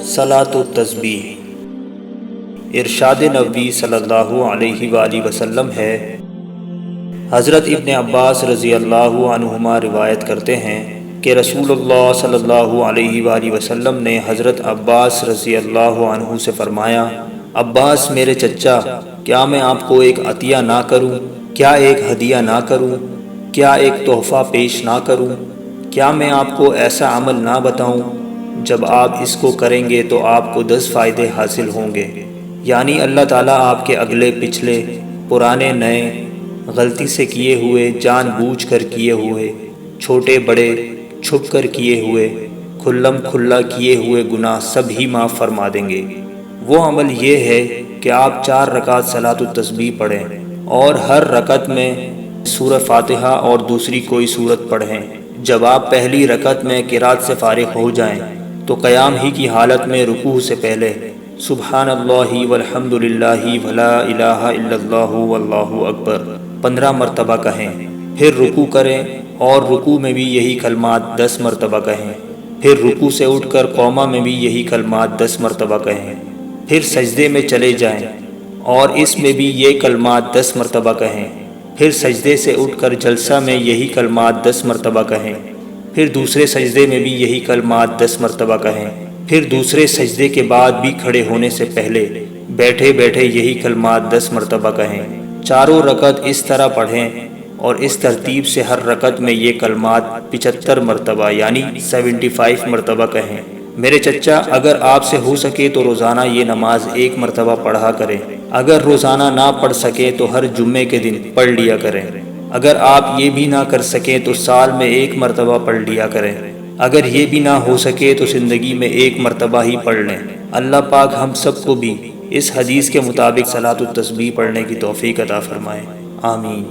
صلاۃ و تسبیح۔ ارشاد نبوی صلی اللہ علیہ وآلہ وسلم ہے، حضرت ابن عباس رضی اللہ عنہما روایت کرتے ہیں کہ رسول اللہ صلی اللہ علیہ وآلہ وسلم نے حضرت عباس رضی اللہ عنہ سے فرمایا، عباس میرے چچا، کیا میں آپ کو ایک عطیہ نہ کروں؟ کیا ایک ہدیہ نہ کروں؟ کیا ایک تحفہ پیش نہ کروں؟ کیا میں آپ کو ایسا عمل نہ بتاؤں جب آپ اس کو کریں گے تو آپ کو 10 فائدے حاصل ہوں گے؟ یعنی اللہ تعالیٰ آپ کے اگلے پچھلے، پرانے نئے، غلطی سے کیے ہوئے، جان بوجھ کر کیے ہوئے، چھوٹے بڑے، چھپ کر کیے ہوئے، کھلم کھلا کیے ہوئے گناہ سب ہی معاف فرما دیں گے۔ وہ عمل یہ ہے کہ آپ 4 رکعت صلاۃ التسبیح پڑھیں اور ہر رکعت میں سورہ فاتحہ اور دوسری کوئی سورت پڑھیں۔ جب آپ پہلی رکعت میں قرات سے فارغ ہو جائیں تو قیام ہی کی حالت میں رکوع سے پہلے سبحان اللہ والحمد للہ ولا الہ الا اللہ واللہ اکبر 15 مرتبہ کہیں، پھر رکوع کریں اور رکوع میں بھی یہی کلمات 10 مرتبہ کہیں، پھر رکوع سے اٹھ کر قومہ میں بھی یہی کلمات 10 مرتبہ کہیں، پھر سجدے میں چلے جائیں اور اس میں بھی یہ کلمات 10 مرتبہ کہیں، پھر سجدے سے اٹھ کر جلسہ میں یہی کلمات 10 مرتبہ کہیں، پھر دوسرے سجدے میں بھی یہی کلمات 10 مرتبہ کہیں، پھر دوسرے سجدے کے بعد بھی کھڑے ہونے سے پہلے بیٹھے بیٹھے یہی کلمات 10 مرتبہ کہیں۔ 4 رکعت اس طرح پڑھیں اور اس ترتیب سے ہر رکعت میں یہ کلمات 75 مرتبہ یعنی 75 مرتبہ کہیں۔ میرے چچا، اگر آپ سے ہو سکے تو روزانہ یہ نماز 1 مرتبہ پڑھا کریں، اگر روزانہ نہ پڑھ سکے تو ہر جمعے کے دن پڑھ لیا کریں، اگر آپ یہ بھی نہ کر سکیں تو سال میں 1 مرتبہ پڑھ لیا کریں، اگر یہ بھی نہ ہو سکے تو زندگی میں 1 مرتبہ ہی پڑھ لیں۔ اللہ پاک ہم سب کو بھی اس حدیث کے مطابق صلاۃ التسبیح پڑھنے کی توفیق عطا فرمائے، آمین۔